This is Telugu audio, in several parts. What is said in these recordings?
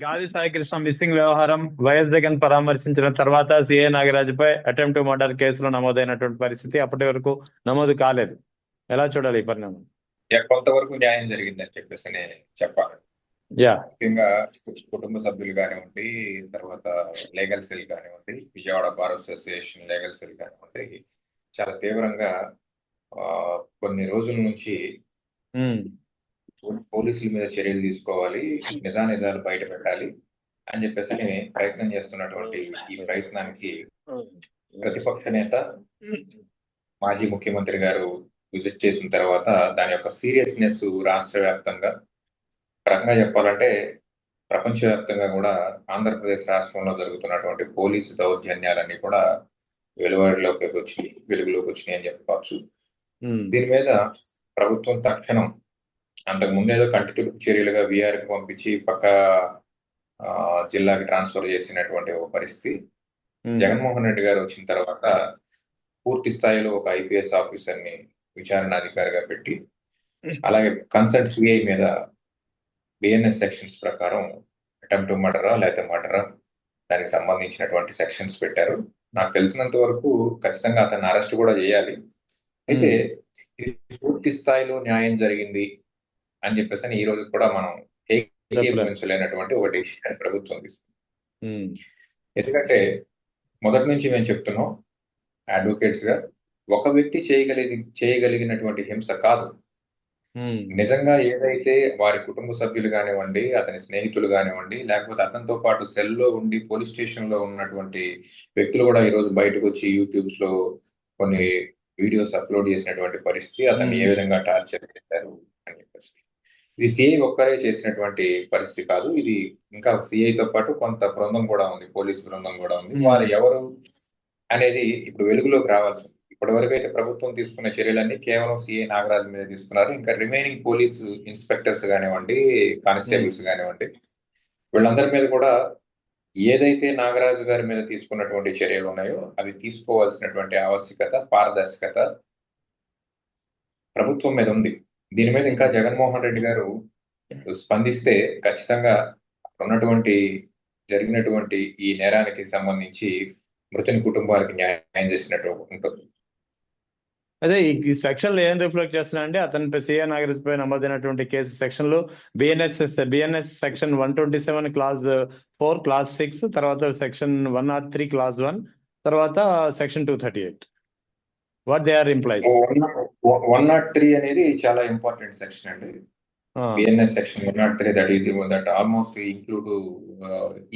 గాలి సాయికృష్ణ మిస్సింగ్ వ్యవహారం వైఎస్ జగన్ పరామర్శించిన తర్వాత సిఐ నాగరాజుపై అటెంప్ట్ మర్డర్ కేసులో నమోదైనటువంటి పరిస్థితి అప్పటి వరకు నమోదు కాలేదు. ఎలా చూడాలి ఈ పరిణామం? కొంతవరకు న్యాయం జరిగిందని చెప్పేసి నేను చెప్పాలి. యా ముఖ్యంగా కుటుంబ సభ్యులు కానివ్వండి, తర్వాత లీగల్ సెల్ కానివ్వండి, Vijayawada bar association legal cell కానివ్వండి, చాలా తీవ్రంగా ఆ, కొన్ని రోజుల నుంచి పోలీసుల మీద చర్యలు తీసుకోవాలి, నిజానిజాలు బయట పెట్టాలి అని చెప్పేసి ప్రయత్నం చేస్తున్నటువంటి ఈ ప్రయత్నానికి ప్రతిపక్ష నేత మాజీ ముఖ్యమంత్రి గారు విజిట్ చేసిన తర్వాత దాని యొక్క సీరియస్నెస్ రాష్ట్ర వ్యాప్తంగా, రకంగా చెప్పాలంటే ప్రపంచవ్యాప్తంగా కూడా ఆంధ్రప్రదేశ్ రాష్ట్రంలో జరుగుతున్నటువంటి పోలీసు దౌర్జన్యాలన్నీ కూడా వెలుగులోకి వచ్చినాయి అని చెప్పుకోవచ్చు. దీని మీద ప్రభుత్వం తక్షణం అంతకు ముందేదో కంటి తుడుపు చర్యలుగా వీఆర్కి పంపించి పక్క జిల్లాకి ట్రాన్స్ఫర్ చేసినటువంటి ఒక పరిస్థితి. జగన్మోహన్ రెడ్డి గారు వచ్చిన తర్వాత పూర్తి స్థాయిలో ఒక ఐపీఎస్ ఆఫీసర్ని విచారణ అధికారిగా పెట్టి, అలాగే కన్సర్న్ సిఐ మీద బిఎన్ఎస్ సెక్షన్స్ ప్రకారం అటెంప్ట్ మర్డరా లేకపోతే మర్డరా దానికి సంబంధించినటువంటి సెక్షన్స్ పెట్టారు. నాకు తెలిసినంత వరకు ఖచ్చితంగా అతన్ని అరెస్ట్ కూడా చేయాలి. అయితే ఇది పూర్తి స్థాయిలో న్యాయం జరిగింది అని చెప్పేసి ఈ రోజు కూడా మనం ఏకీభవించలేనటువంటి ఒక డెసిషన్ ప్రభుత్వం తీసుకుంది. ఎందుకంటే మొదటి నుంచి మేము చెప్తున్నాం, అడ్వకేట్స్ గా ఒక వ్యక్తి చేయగలిగినటువంటి హింస కాదు. నిజంగా ఏదైతే వారి కుటుంబ సభ్యులు కానివ్వండి, అతని స్నేహితులు కానివ్వండి, లేకపోతే అతనితో పాటు సెల్లో ఉండి పోలీస్ స్టేషన్ లో ఉన్నటువంటి వ్యక్తులు కూడా ఈ రోజు బయటకు వచ్చి యూట్యూబ్స్ లో కొన్ని వీడియోస్ అప్లోడ్ చేసినటువంటి పరిస్థితి, అతన్ని ఏ విధంగా టార్చర్ చేశారు అని చెప్పేసి. ఇది సిఐ ఒక్కరే చేసినటువంటి పరిస్థితి కాదు. ఇది ఇంకా సిఐతో పాటు కొంత బృందం కూడా ఉంది, పోలీస్ బృందం కూడా ఉంది. వారు ఎవరు అనేది ఇప్పుడు వెలుగులోకి రావాల్సి ఉంది. ఇప్పటి వరకు అయితే ప్రభుత్వం తీసుకున్న చర్యలన్నీ కేవలం సిఐ నాగరాజు మీద తీసుకున్నారు. ఇంకా రిమైనింగ్ పోలీస్ ఇన్స్పెక్టర్స్ కానివ్వండి, కానిస్టేబుల్స్ కానివ్వండి, వీళ్ళందరి మీద కూడా ఏదైతే నాగరాజు గారి మీద తీసుకున్నటువంటి చర్యలు ఉన్నాయో అవి తీసుకోవాల్సినటువంటి ఆవశ్యకత, పారదర్శకత ప్రభుత్వం మీద ఉంది. దీని మీద ఇంకా జగన్మోహన్ రెడ్డి గారు స్పందిస్తే ఖచ్చితంగా ఉన్నటువంటి జరిగినటువంటి ఈ నేరానికి సంబంధించి మృతుని కుటుంబానికి న్యాయం చేసినట్టు ఉంటుంది. అదే ఈ సెక్షన్ లో ఏం రిఫ్లెక్ట్ చేస్తున్నా అంటే అతనిపై సిఐ నాగరాజ్ పై నమోదైనటువంటి కేసు సెక్షన్ లో బిఎన్ఎస్ సెక్షన్ 127 క్లాజ్ 4 క్లాజ్ 6, తర్వాత సెక్షన్ 103 క్లాజ్ 1, తర్వాత section 238. What they are implies. 103 అనేది చాలా ఇంపార్టెంట్ సెక్షన్ అండి. BNS section 103 that almost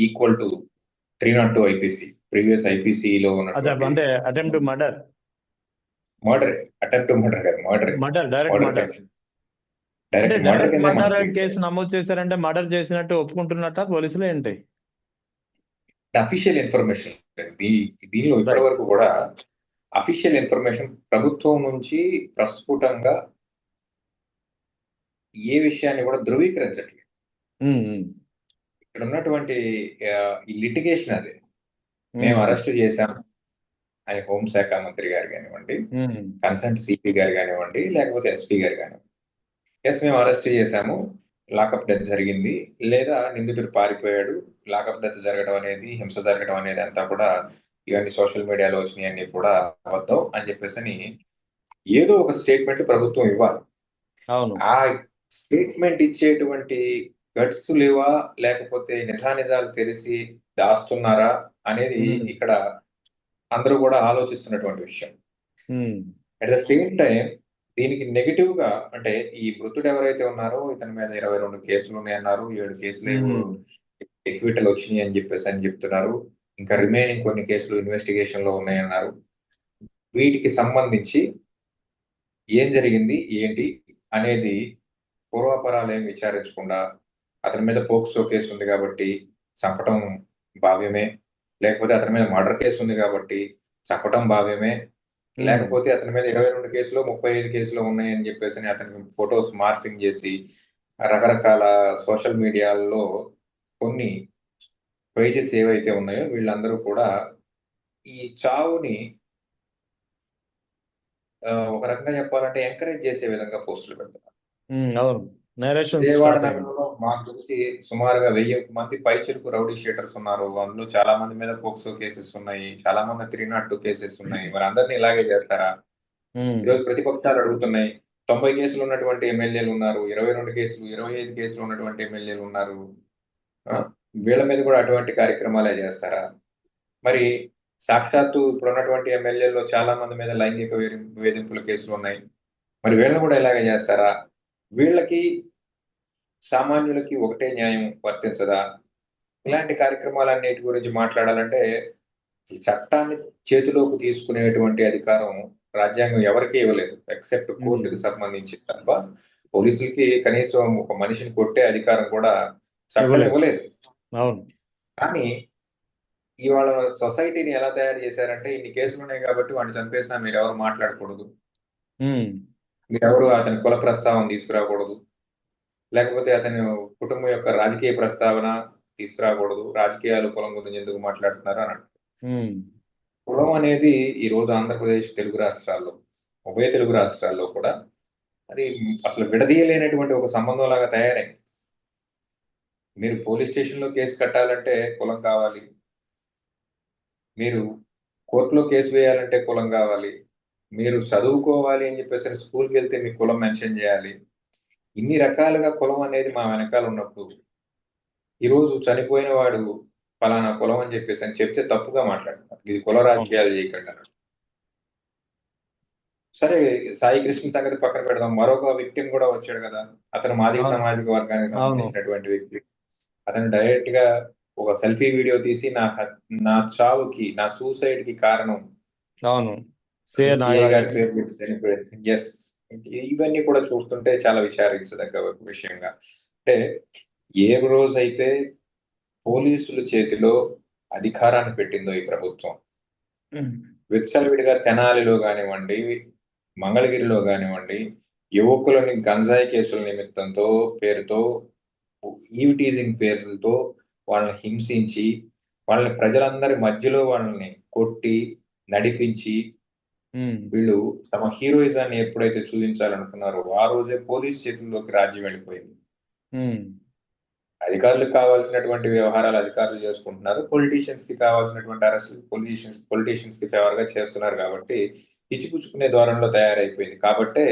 equal to 302 IPC. Previous ఐపీసీలో అంటే అటెంప్ట్ మర్డర్ కేసు నమోదు చేశారంటే మర్డర్ చేసినట్టు ఒప్పుకుంటున్నట్ట పోలీసులు ఏంటి? అఫీషియల్ ఇన్ఫర్మేషన్ దీనిలో ఇప్పటి వరకు కూడా అఫీషియల్ ఇన్ఫర్మేషన్ ప్రభుత్వం నుంచి ప్రస్ఫుటంగా ఏ విషయాన్ని కూడా ధృవీకరించట్లేదు. ఇక్కడ ఉన్నటువంటి ఈ లిటిగేషన్ అదే, మేము అరెస్ట్ చేశాం అని హోంశాఖ మంత్రి గారు కానివ్వండి, కన్సర్న్ సిపి గారు కానివ్వండి, లేకపోతే ఎస్పీ గారు కానివ్వండి, మేము అరెస్ట్ చేశాము, లాకప్ డెత్ జరిగింది, లేదా నిందితుడు పారిపోయాడు, లాకప్ డెత్ జరగడం అనేది, హింస జరగడం అనేది అంతా కూడా ఇవన్నీ సోషల్ మీడియాలో వచ్చినాయి అన్ని కూడా అబద్ధం అని చెప్పేసి ఏదో ఒక స్టేట్మెంట్ ప్రభుత్వం ఇవ్వాలి. ఆ స్టేట్మెంట్ ఇచ్చేటువంటి గట్స్ లేవా, లేకపోతే నిజానిజాలు తెలిసి దాస్తున్నారా అనేది ఇక్కడ అందరూ కూడా ఆలోచిస్తున్నటువంటి విషయం. అట్ ద సేమ్ టైం దీనికి నెగిటివ్ గా, అంటే ఈ మృతుడు ఎవరైతే ఉన్నారో ఇతని మీద 22 కేసులు ఉన్నాయన్నారు, 7 కేసులు ఎక్విటల్ వచ్చినాయి అని చెప్తున్నారు, ఇంకా రిమైనింగ్ కొన్ని కేసులు ఇన్వెస్టిగేషన్ లో ఉన్నాయన్నారు. వీటికి సంబంధించి ఏం జరిగింది ఏంటి అనేది పూర్వాపరాలు ఏం విచారించకుండా, అతని మీద పోక్సో కేసు ఉంది కాబట్టి చంపటం భావ్యమే, లేకపోతే అతని మీద మర్డర్ కేసు ఉంది కాబట్టి చంపటం భావ్యమే, లేకపోతే అతని మీద 22 కేసులు 35 కేసులు ఉన్నాయని చెప్పేసి అతనికి ఫొటోస్ మార్ఫింగ్ చేసి రకరకాల సోషల్ మీడియాల్లో కొన్ని పేజెస్ ఏవైతే ఉన్నాయో వీళ్ళందరూ కూడా ఈ చావుని ఒక రకంగా చెప్పాలంటే ఎంకరేజ్ చేసే విధంగా పోస్టులు పెడతారు. నరేషన్ విజయవాడ స్టార్ట్ అయింది. నగరంలో మాకు తెలిసి సుమారుగా 1000 మంది పైచిలుకు రౌడీ షీటర్స్ ఉన్నారు. అందులో చాలా మంది మీద పోక్సో కేసెస్ ఉన్నాయి, చాలా మంది 302 కేసెస్ ఉన్నాయి. మరి అందరినీ ఇలాగే చేస్తారా? ఉమ్, ఈరోజు ప్రతిపక్షాలు అడుగుతున్నాయి. 90 కేసులు ఉన్నటువంటి ఎమ్మెల్యేలు ఉన్నారు, 22 కేసులు 25 కేసులు ఉన్నటువంటి ఎమ్మెల్యేలు ఉన్నారు. ఆ, వీళ్ళ మీద కూడా అటువంటి కార్యక్రమాలే చేస్తారా? మరి సాక్షాత్తు ఇప్పుడు ఉన్నటువంటి ఎమ్మెల్యేల్లో చాలా మంది మీద లైంగిక వేధింపుల కేసులు ఉన్నాయి. మరి వీళ్ళని కూడా ఇలాగే చేస్తారా? వీళ్ళకి సామాన్యులకి ఒకటే న్యాయం వర్తించదా? ఇలాంటి కార్యక్రమాలన్నిటి గురించి మాట్లాడాలంటే ఈ చట్టాన్ని చేతిలోకి తీసుకునేటువంటి అధికారం రాజ్యాంగం ఎవరికీ ఇవ్వలేదు, ఎక్సెప్ట్ కోర్టుకు సంబంధించి తప్ప పోలీసులకి కనీసం ఒక మనిషిని కొట్టే అధికారం కూడా చట్టం ఇవ్వలేదు. అవును. కానీ ఇవాళ సొసైటీని ఎలా తయారు చేశారంటే ఇన్ని కేసులు ఉన్నాయి కాబట్టి వాడిని చంపేసినా మీరు ఎవరు మాట్లాడకూడదు, ఉమ్, మీరెవరు అతని కుల ప్రస్తావన తీసుకురాకూడదు, లేకపోతే అతని కుటుంబం యొక్క రాజకీయ ప్రస్తావన తీసుకురాకూడదు, రాజకీయాలు కులం గురించి ఎందుకు మాట్లాడుతున్నారు అని అంటారు. ఉమ్, కులం అనేది ఈ రోజు ఆంధ్రప్రదేశ్ తెలుగు రాష్ట్రాల్లో, ఉభయ తెలుగు రాష్ట్రాల్లో కూడా అది అసలు విడదీయలేనటువంటి ఒక సంబంధం లాగా తయారైంది. మీరు పోలీస్ స్టేషన్లో కేసు కట్టాలంటే కులం కావాలి, మీరు కోర్టులో కేసు వేయాలంటే కులం కావాలి, మీరు చదువుకోవాలి అని చెప్పేసి స్కూల్కి వెళ్తే మీ కులం మెన్షన్ చేయాలి. ఇన్ని రకాలుగా కులం అనేది మా వెనకాల ఉన్నప్పుడు ఈరోజు చనిపోయిన వాడు ఫలానా కులం అని చెప్పేసి అని చెప్తే తప్పుగా మాట్లాడతారు. ఇది కుల రాజకీయాలు చేయకుండా. సరే, సాయి కృష్ణ సంగతి పక్కన పెడదాం. మరొక విక్టిమ్ కూడా వచ్చాడు కదా, అతను మాదిగ అవును. సామాజిక వర్గానికి అవును. సంబంధించినటువంటి వ్యక్తి. అతను డైరెక్ట్ గా ఒక సెల్ఫీ వీడియో తీసి నా చావుకి, నా సూసైడ్ కి కారణం అవును. సిఐ గారి పేరు పెట్టి చనిపోయాడు. ఎస్, ఇవన్నీ కూడా చూస్తుంటే చాలా విచారించదగ్గ ఒక విషయంగా. అంటే ఏ రోజైతే పోలీసుల చేతిలో అధికారాన్ని పెట్టిందో ఈ ప్రభుత్వం, విచ్చలవిడిగా తెనాలిలో కానివ్వండి, మంగళగిరిలో కానివ్వండి, యువకులని గంజాయి కేసుల నిమిత్తంతో పేరుతో, ఈవ్ టీజింగ్ పేర్లతో వాళ్ళని హింసించి, వాళ్ళని ప్రజలందరి మధ్యలో వాళ్ళని కొట్టి నడిపించి, వీళ్ళు తమ హీరోయిజాన్ని ఎప్పుడైతే చూపించాలనుకున్నారో ఆ రోజే పోలీస్ చేతుల్లోకి రాజ్యం వెళ్ళిపోయింది. అధికారులకు కావాల్సినటువంటి వ్యవహారాలు అధికారులు చేసుకుంటున్నారు, పొలిటీషియన్స్ కి కావాల్సినటువంటి అరెస్టులు పొలిటీషియన్స్ కి ఫేవర్ గా చేస్తున్నారు. కాబట్టి ఇచ్చిపుచ్చుకునే ధోరణిలో తయారైపోయింది. కాబట్టే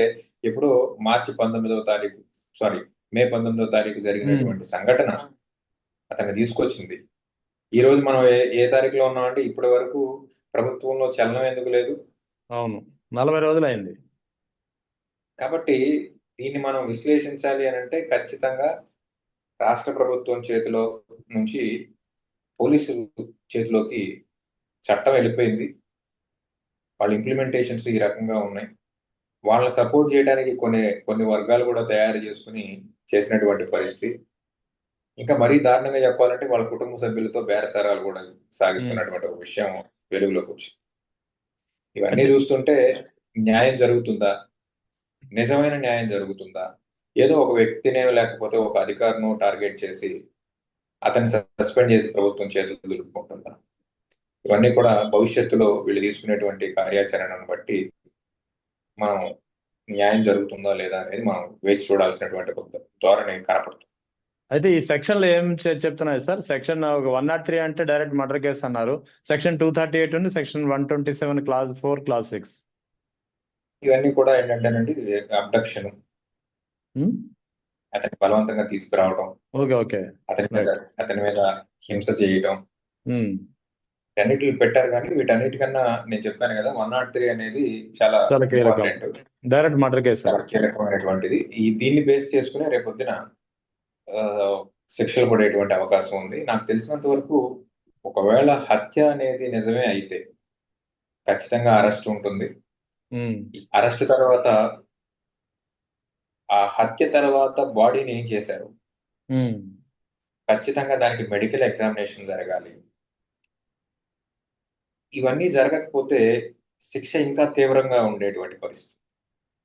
ఇప్పుడు మే 19వ తారీఖు జరిగినటువంటి సంఘటన అతన్ని తీసుకొచ్చింది. ఈ రోజు మనం ఏ తారీఖులో ఉన్నామంటే ఇప్పటి వరకు ప్రభుత్వంలో చలనం ఎందుకు లేదు? అవును, 40 రోజులు అయింది. కాబట్టి దీన్ని మనం విశ్లేషించాలి అని అంటే ఖచ్చితంగా రాష్ట్ర ప్రభుత్వం చేతిలో నుంచి పోలీసు చేతిలోకి చట్టం వెళ్ళిపోయింది. వాళ్ళ ఇంప్లిమెంటేషన్స్ ఈ రకంగా ఉన్నాయి. వాళ్ళని సపోర్ట్ చేయడానికి కొన్ని వర్గాలు కూడా తయారు చేసుకుని చేసినటువంటి పరిస్థితి. ఇంకా మరీ దారుణంగా చెప్పాలంటే వాళ్ళ కుటుంబ సభ్యులతో బేరసారాలు కూడా సాగిస్తున్నటువంటి ఒక విషయం వెలుగులోకి వచ్చింది. ఇవన్నీ చూస్తుంటే న్యాయం జరుగుతుందా? నిజమైన న్యాయం జరుగుతుందా? ఏదో ఒక వ్యక్తినే లేకపోతే ఒక అధికారిని టార్గెట్ చేసి అతన్ని సస్పెండ్ చేసి ప్రభుత్వం చేతులు దులుపుకుంటుందా? ఇవన్నీ కూడా భవిష్యత్తులో వీళ్ళు తీసుకునేటువంటి కార్యాచరణను బట్టి మనం న్యాయం జరుగుతుందా లేదా అనేది మనం వేచి చూడాల్సినటువంటి ఒక ధోరణి కనపడుతుంది. అయితే ఈ సెక్షన్ లో ఏం చెప్తున్నాయి సార్? సెక్షన్ 103 అంటే డైరెక్ట్ మర్డర్ కేసు అన్నారు. సెక్షన్ 238 ఉంది, సెక్షన్ 127 క్లాస్ 4 క్లాస్ 6. ఇవన్నీ కూడా ఏంటంటేనండి అబ్డక్షన్, అతన్ని బలవంతంగా తీసుకురావడం, ఓకే అతని మీద హింస చేయడం, అన్నిటిని పెట్టారు. కానీ వీటన్నిటికన్నా నేను చెప్పాను కదా 103 అనేది చాలా ఇంపార్టెంట్, డైరెక్ట్ మర్డర్ కేసు, చాలా కీలకమైనటువంటిది. దీన్ని బేస్ చేసుకుని రేపొద్దున శిక్షలు పడేటువంటి అవకాశం ఉంది. నాకు తెలిసినంత వరకు ఒకవేళ హత్య అనేది నిజమే అయితే ఖచ్చితంగా అరెస్ట్ ఉంటుంది. అరెస్ట్ తర్వాత ఆ హత్య తర్వాత బాడీని ఏం చేశారు, ఖచ్చితంగా దానికి మెడికల్ ఎగ్జామినేషన్ జరగాలి. ఇవన్నీ జరగకపోతే శిక్ష ఇంకా తీవ్రంగా ఉండేటువంటి పరిస్థితి.